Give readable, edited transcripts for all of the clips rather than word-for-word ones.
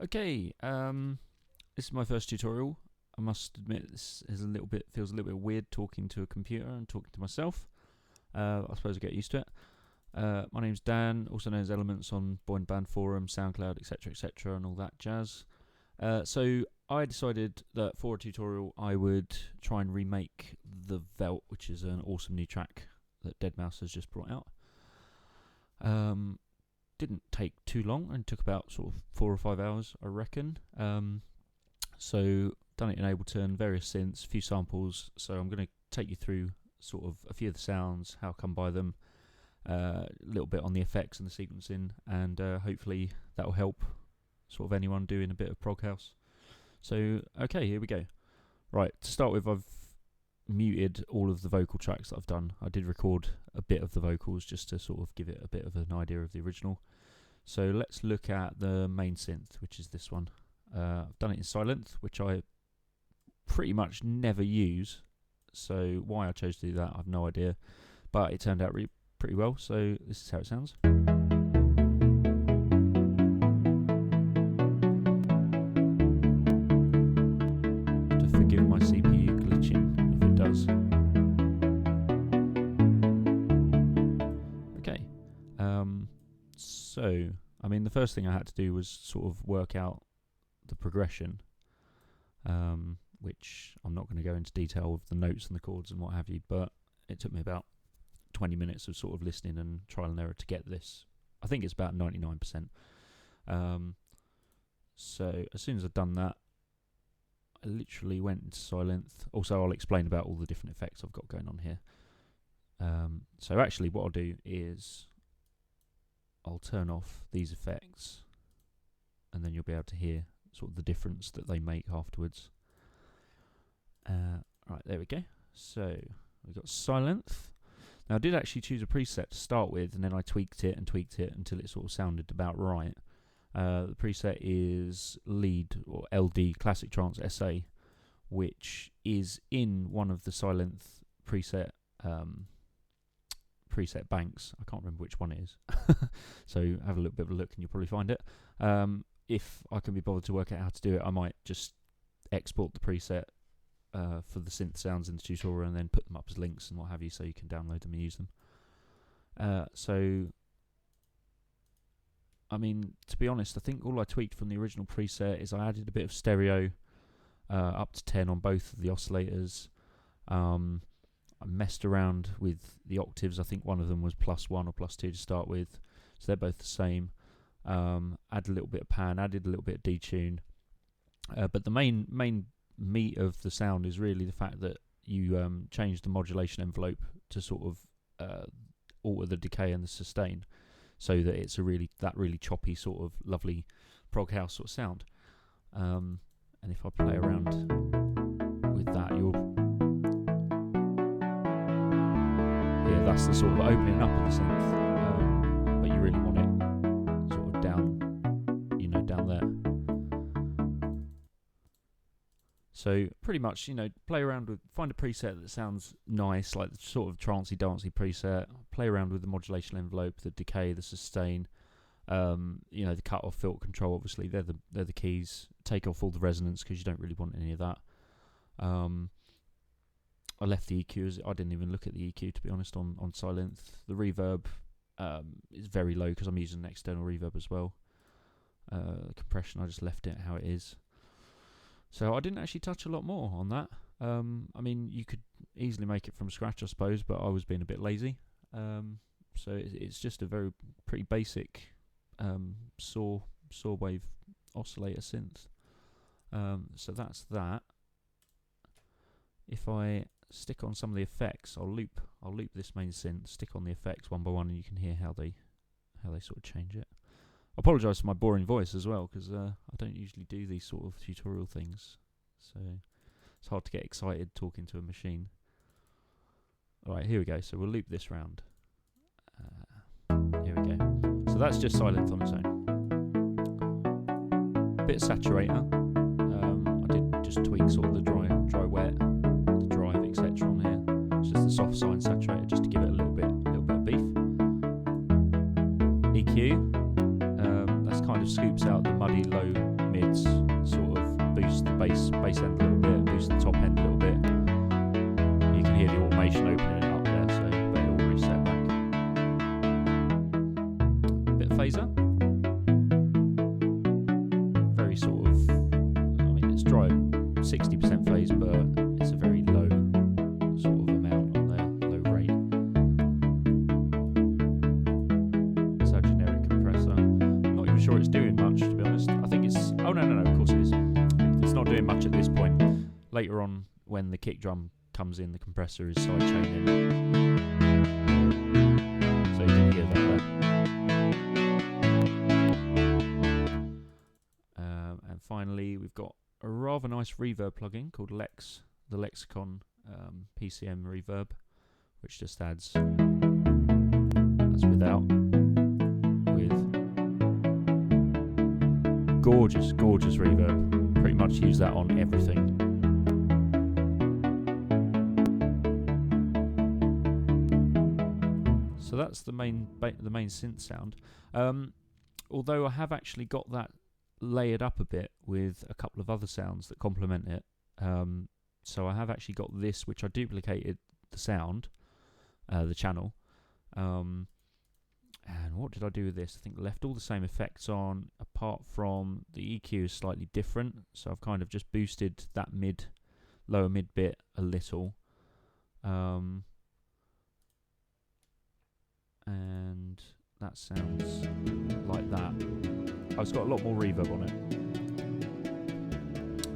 Okay, this is my first tutorial. I must admit this is feels a little bit weird talking to a computer and talking to myself. I suppose I get used to it. My name's Dan, also known as Elements on Boy Band Forum, SoundCloud, etc., and all that jazz. So I decided that for a tutorial I would try and remake the Veldt, which is an awesome new track that Deadmau5 has just brought out. Didn't take too long and took about sort of 4 or 5 hours, I reckon. So done it in Ableton, various synths, a few samples. So I'm going to take you through sort of a few of the sounds, how I come by them, a little bit on the effects and the sequencing, and hopefully that will help sort of anyone doing a bit of prog house. So okay, here we go. Right, to start with, I've muted all of the vocal tracks that I've done. I did record a bit of the vocals just to sort of give it a bit of an idea of the original. So let's look at the main synth, which is this one. I've done it in silent, which I pretty much never use. So why I chose to do that, I have no idea. But it turned out pretty well, so this is how it sounds. To forgive my CPU glitching if it does. Okay. So, I mean, the first thing I had to do was sort of work out the progression, which I'm not going to go into detail with the notes and the chords and what have you, but it took me about 20 minutes of sort of listening and trial and error to get this. I think it's about 99%. So as soon as I'd done that, I literally went into silent. Also, I'll explain about all the different effects I've got going on here. So actually what I'll do is I'll turn off these effects, and then you'll be able to hear sort of the difference that they make afterwards. Right, there we go. So we've got silent. Now I did actually choose a preset to start with, and then I tweaked it until it sort of sounded about right. The preset is lead, or LD, Classic Trance SA, which is in one of the silent preset banks. I can't remember which one it is. So have a little bit of a look and you'll probably find it. If I can be bothered to work out how to do it, I might just export the preset for the synth sounds in the tutorial and then put them up as links and what have you, so you can download them and use them. So, I mean, to be honest, I think all I tweaked from the original preset is I added a bit of stereo up to 10 on both of the oscillators. I messed around with the octaves. I think one of them was +1 or +2 to start with, so they're both the same. Add a little bit of pan, added a little bit of detune, but the main meat of the sound is really the fact that you change the modulation envelope to sort of alter the decay and the sustain, so that it's that really choppy sort of lovely prog house sort of sound. And if I play around with that, that's the sort of opening up of the synth, but you really want it sort of down there. So pretty much, play around with, find a preset that sounds nice, like the sort of trancey dancey preset. Play around with the modulation envelope, the decay, the sustain, the cut off, filter control. Obviously, they're the keys. Take off all the resonance because you don't really want any of that. I left the EQ, I didn't even look at the EQ, to be honest, on silent. The reverb is very low because I'm using an external reverb as well. Compression, I just left it how it is. So I didn't actually touch a lot more on that. I mean, you could easily make it from scratch, I suppose, but I was being a bit lazy. So it's just a pretty basic saw wave oscillator synth. So that's that. If I stick on some of the effects, I'll loop this main synth, stick on the effects one by one, and you can hear how they sort of change it. I apologise for my boring voice as well, because I don't usually do these sort of tutorial things, so it's hard to get excited talking to a machine. Alright, here we go. So we'll loop this round. Here we go. So that's just silent on its own. Bit of saturator. I did just tweak sort of the dry wet, the drive, etc. on here. It's just the soft sine saturator, just to give it a little bit of beef. EQ. That's kind of scoops out the muddy low pads sort of boost the bass end a little bit, boost the top end a little bit. You can hear the automation opening it up there, so but it will reset back. Bit of phaser. Very sort of, I mean, it's dry 60% phase, but it's a very low sort of amount on there, low rate. It's our generic compressor. I'm not even sure it's doing much, to be honest. I think it's, oh no, of course it is. It's not doing much at this point. Later on, when the kick drum comes in, the compressor is side chaining. So you can hear that there. And finally, we've got a rather nice reverb plugin called Lex, the Lexicon PCM reverb, which just adds without with gorgeous reverb. Pretty much use that on everything. So that's the main synth sound. Although I have actually got that layered up a bit with a couple of other sounds that complement it. So I have actually got this, which I duplicated the sound, the channel. And what did I do with this? I think left all the same effects on, apart from the EQ is slightly different. So I've kind of just boosted that lower mid bit a little. And that sounds like that. Oh, it's got a lot more reverb on it.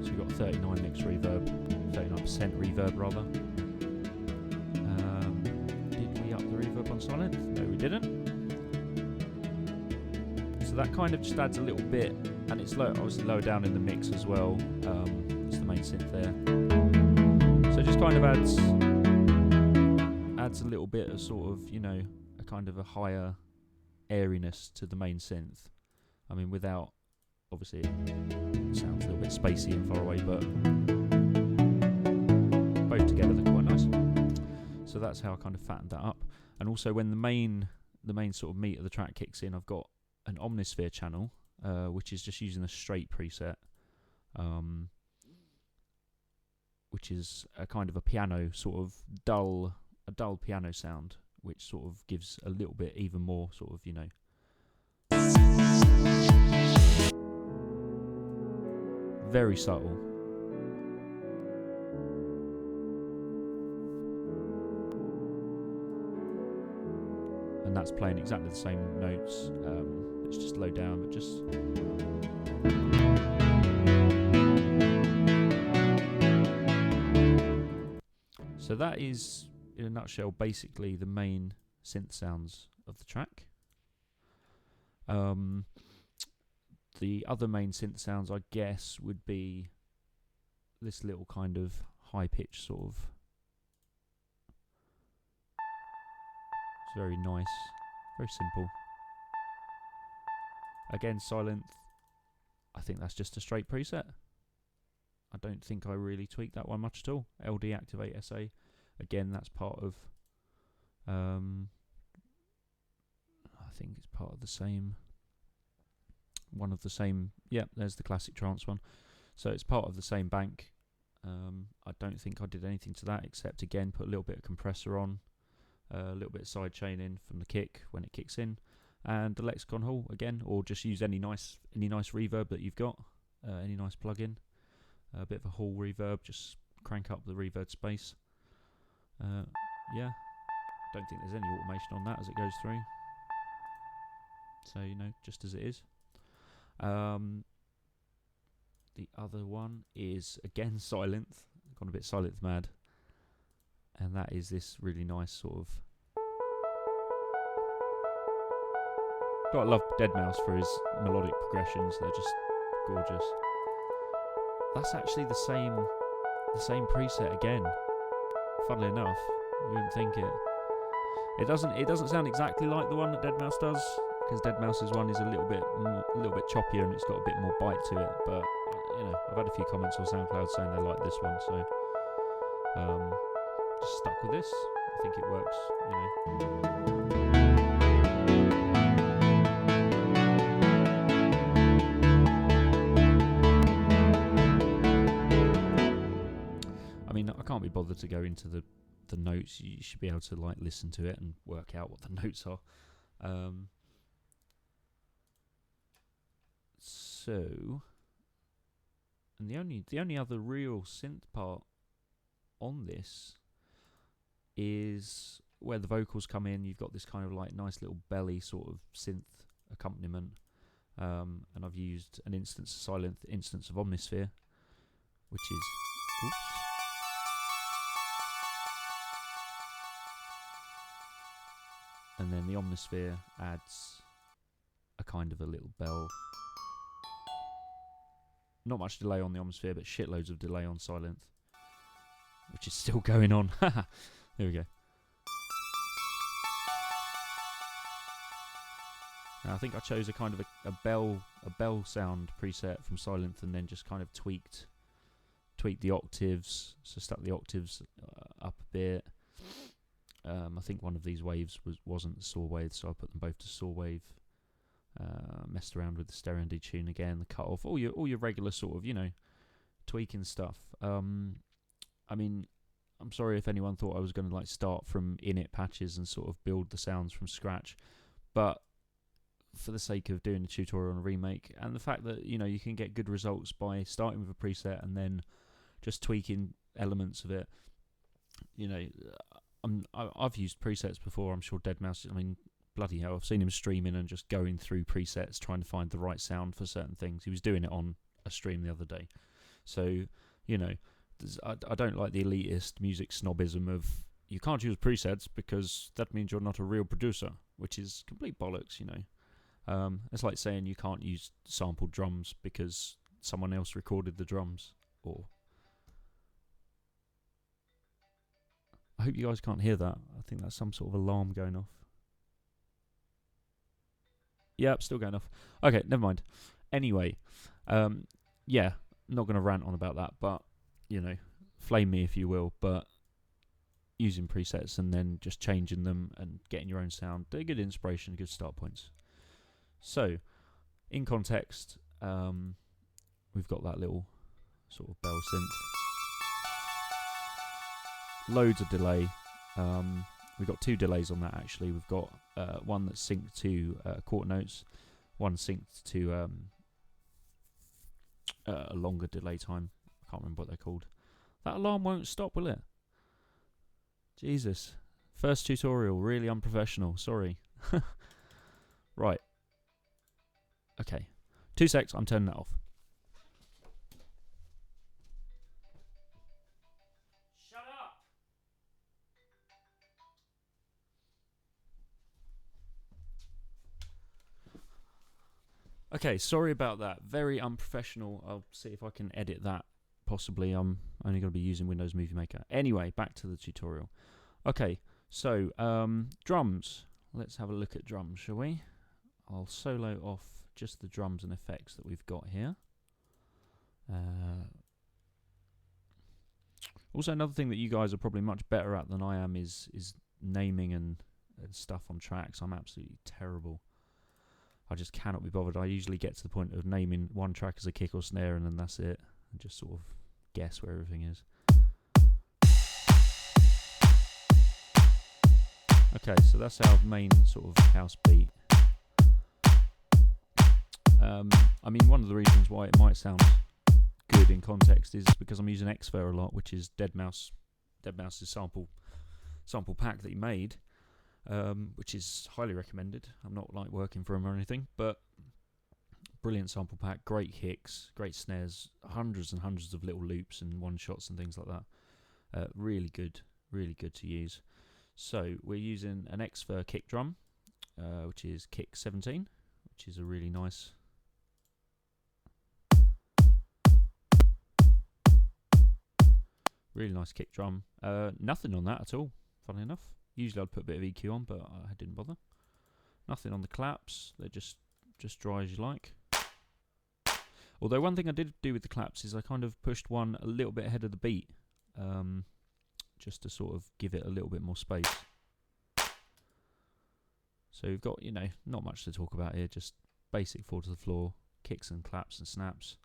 So we've got 39 mix reverb, 39% reverb rather. Did we up the reverb on silent? No, we didn't. So that kind of just adds a little bit, and it's obviously lower down in the mix as well. It's the main synth there. So it just kind of adds a little bit of sort of, you know, a kind of a higher airiness to the main synth. I mean, without, obviously, it sounds a little bit spacey and far away, but both together they're quite nice. So that's how I kind of fattened that up. And also, when the main sort of meat of the track kicks in, I've got an Omnisphere channel, which is just using a straight preset, which is a kind of a piano sort of dull piano sound, which sort of gives a little bit even more sort of, you know, very subtle. And that's playing exactly the same notes. It's just low down, but just so that is, in a nutshell, basically the main synth sounds of the track. The other main synth sounds, I guess, would be this little kind of high-pitched sort of. It's very nice, very simple. Again, silent. I think that's just a straight preset. I don't think I really tweaked that one much at all. LD Activate SA. Again, that's part of. I think it's part of the same. One of the same. Yeah, there's the classic trance one. So it's part of the same bank. I don't think I did anything to that except, again, put a little bit of compressor on, a little bit of side chaining from the kick when it kicks in, and the Lexicon Hall again, or just use any nice reverb that you've got, any nice plugin. A bit of a Hall reverb, just crank up the reverb space. Yeah, don't think there's any automation on that as it goes through. So, you know, just as it is. The other one is, again, silent. Gone a bit silent mad. And that is this really nice sort of. Gotta love Deadmau5 for his melodic progressions. They're just gorgeous. That's actually the same preset again. Funnily enough, you wouldn't think it. It doesn't sound exactly like the one that Deadmau5 does, because Deadmau5's one is a little bit choppier and it's got a bit more bite to it. But you know, I've had a few comments on SoundCloud saying they like this one, so just stuck with this. I think it works, you know. can't be bothered to go into the notes, you should be able to like listen to it and work out what the notes are. So, and the only other real synth part on this is where the vocals come in. You've got this kind of like nice little belly sort of synth accompaniment, and I've used an silent instance of Omnisphere, which is oops. And then the Omnisphere adds a kind of a little bell. Not much delay on the Omnisphere, but shitloads of delay on Silent, which is still going on. There we go. Now I think I chose a kind of a bell sound preset from Silent, and then just kind of tweaked the octaves, so stuck the octaves up a bit. I think one of these waves wasn't saw wave, so I put them both to saw wave. Messed around with the stereo and detune again, the cut off, all your regular sort of, you know, tweaking stuff. I mean, I'm sorry if anyone thought I was going to like start from init patches and sort of build the sounds from scratch, but for the sake of doing a tutorial on a remake, and the fact that, you know, you can get good results by starting with a preset and then just tweaking elements of it. You know, I've used presets before. I'm sure Deadmau5, I mean, bloody hell, I've seen him streaming and just going through presets trying to find the right sound for certain things. He was doing it on a stream the other day. So, you know, I don't like the elitist music snobism of you can't use presets because that means you're not a real producer, which is complete bollocks, you know. It's like saying you can't use sampled drums because someone else recorded the drums. Or I hope you guys can't hear that. I think that's some sort of alarm going off. Yep, still going off. Okay, never mind. Anyway, yeah, not going to rant on about that, but, you know, flame me if you will, but using presets and then just changing them and getting your own sound, they're good inspiration, good start points. So, in context, we've got that little sort of bell synth. Loads of delay. We've got two delays on that actually. We've got one that's synced to quarter notes, one synced to a longer delay time. I can't remember what they're called. That alarm won't stop, will it? Jesus. First tutorial, really unprofessional. Sorry. Right. Okay. 2 secs, I'm turning that off. Okay, sorry about that. Very unprofessional. I'll see if I can edit that. Possibly. I'm only going to be using Windows Movie Maker. Anyway, back to the tutorial. Okay, so drums. Let's have a look at drums, shall we? I'll solo off just the drums and effects that we've got here. Also, another thing that you guys are probably much better at than I am is naming and stuff on tracks. I'm absolutely terrible. I just cannot be bothered. I usually get to the point of naming one track as a kick or snare and then that's it. And just sort of guess where everything is. Okay, so that's our main sort of house beat. I mean, one of the reasons why it might sound good in context is because I'm using Xfer a lot, which is Deadmau5's sample pack that he made. Which is highly recommended. I'm not like working for him or anything, but brilliant sample pack, great kicks, great snares, hundreds and hundreds of little loops and one shots and things like that. Really good to use. So we're using an Xfer kick drum, which is kick 17, which is a really nice. Really nice kick drum. Nothing on that at all, funnily enough. Usually I'd put a bit of EQ on, but I didn't bother. Nothing on the claps. They're just dry as you like. Although one thing I did do with the claps is I kind of pushed one a little bit ahead of the beat, just to sort of give it a little bit more space. So we've got, you know, not much to talk about here, just basic 4 to the floor, kicks and claps and snaps.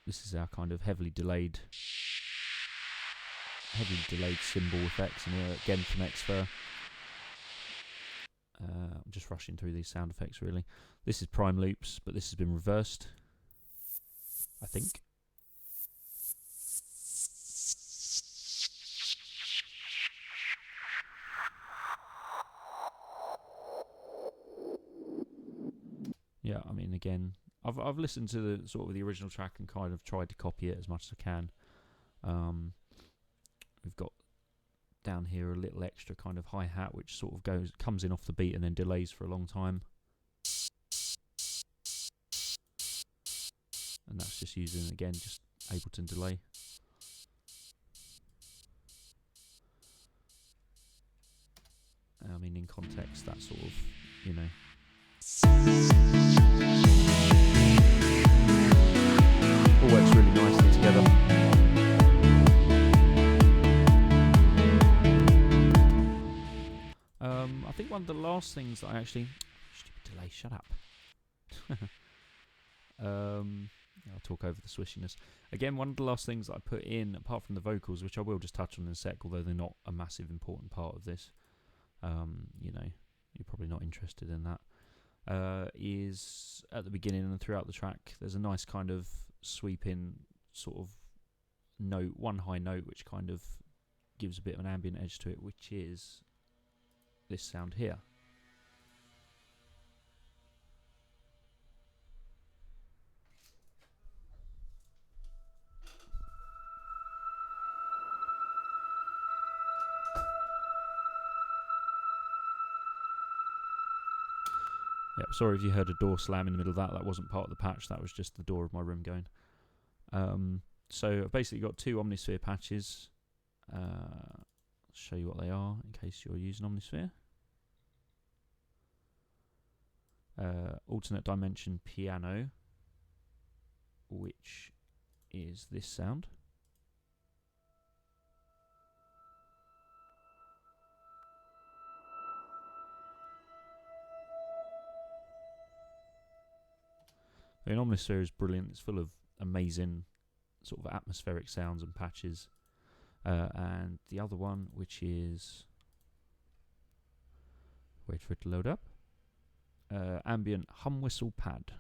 this is our kind of heavily delayed cymbal effects, and here again from Xfer. I'm just rushing through these sound effects really. This is prime loops, but this has been reversed, I think. Yeah, I mean, again, I've listened to the sort of the original track and kind of tried to copy it as much as I can. We've got down here a little extra kind of hi-hat which sort of comes in off the beat and then delays for a long time. And that's just using, again, just Ableton delay. I mean, in context, that sort of, you know. All works really nicely together. I think one of the last things that I actually... Stupid delay, shut up. I'll talk over the swishiness. Again, one of the last things that I put in, apart from the vocals, which I will just touch on in a sec, although they're not a massive important part of this, you know, you're probably not interested in that, is at the beginning and throughout the track, there's a nice kind of sweeping sort of note, one high note, which kind of gives a bit of an ambient edge to it, which is this sound here. Yeah, sorry if you heard a door slam in the middle of that. That wasn't part of the patch. That was just the door of my room going. So I've basically got two Omnisphere patches. I'll show you what they are in case you're using Omnisphere. Alternate dimension piano, which is this sound. I mean, Omnisphere is brilliant. It's full of amazing sort of atmospheric sounds and patches. And the other one, which is... Wait for it to load up. Ambient Hum Whistle Pad.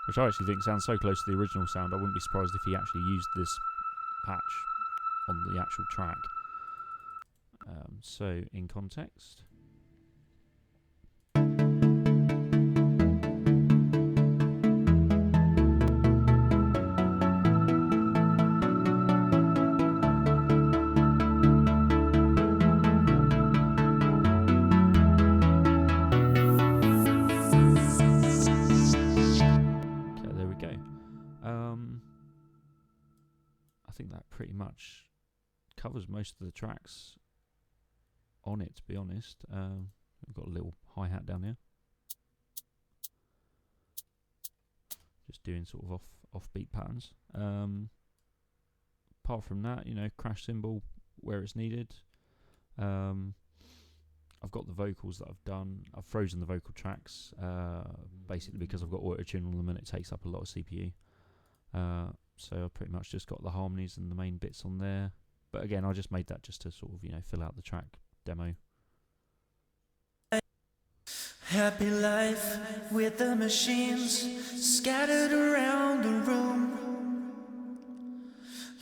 Which I actually think sounds so close to the original sound, I wouldn't be surprised if he actually used this patch on the actual track. So, in context... I think that pretty much covers most of the tracks on it, to be honest. We've got a little hi-hat down here. Just doing sort of offbeat patterns. Apart from that, you know, crash cymbal where it's needed. I've got the vocals that I've done. I've frozen the vocal tracks, basically because I've got auto-tune on them and it takes up a lot of CPU. So I've pretty much just got the harmonies and the main bits on there. But again, I just made that just to sort of, you know, fill out the track demo. Happy life with the machines scattered around the room.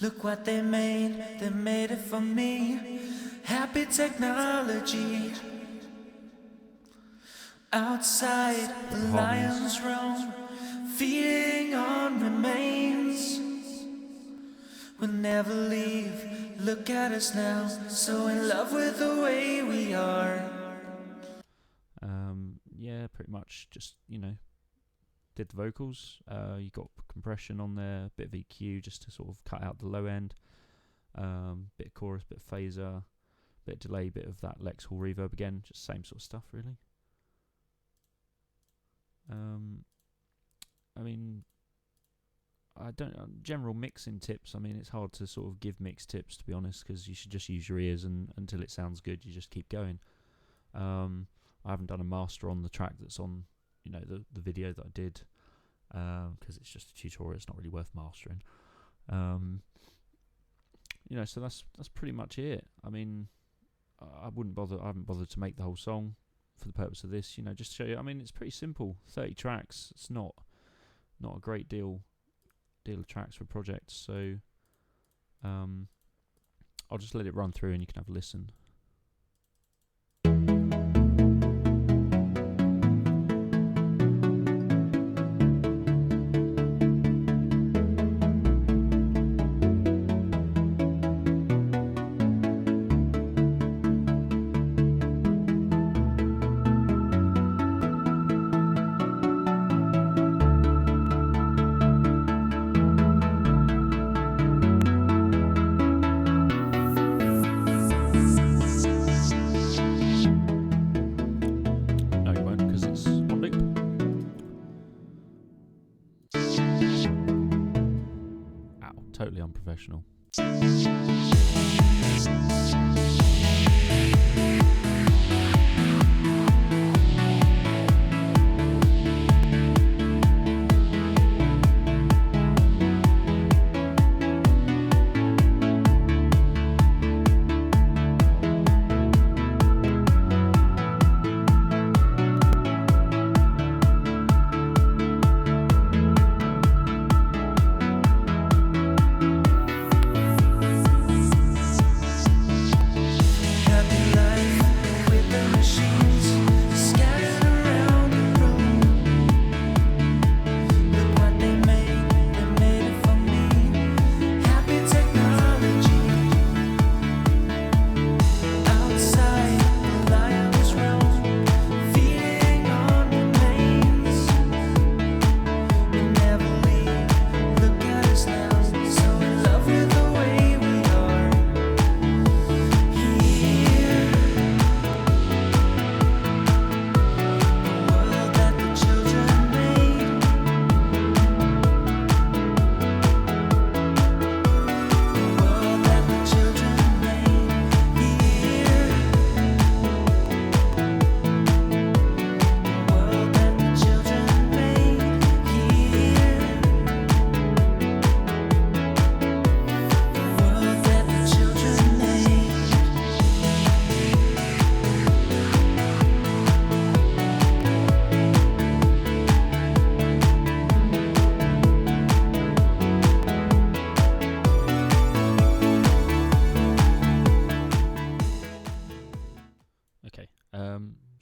Look what they made it for me. Happy technology. Outside the lions roam, feeding on remains. We'll never leave, look at us now, so in love with the way we are. Yeah, pretty much just, you know, did the vocals. You got compression on there, bit of EQ just to sort of cut out the low end. Bit of chorus, bit of phaser, bit of delay, bit of that Lex Hall reverb again, just same sort of stuff really. I mean, I don't general mixing tips. I mean, it's hard to sort of give mix tips, to be honest, because you should just use your ears, and until it sounds good, you just keep going. I haven't done a master on the track that's on, the video that I did, because it's just a tutorial. It's not really worth mastering. So that's pretty much it. I mean, I haven't bothered to make the whole song for the purpose of this. Just to show you. I mean, it's pretty simple. 30 tracks. It's not a great deal of tracks for projects. So I'll just let it run through, and you can have a listen. Totally unprofessional.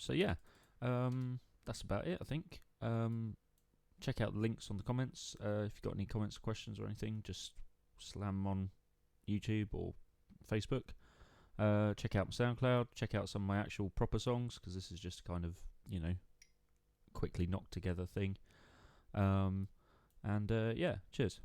So yeah, that's about it, I think. Check out the links on the comments. If you've got any comments or questions or anything, just slam them on YouTube or Facebook. Check out my SoundCloud. Check out some of my actual proper songs, because this is just kind of, quickly knocked together thing. Yeah, cheers.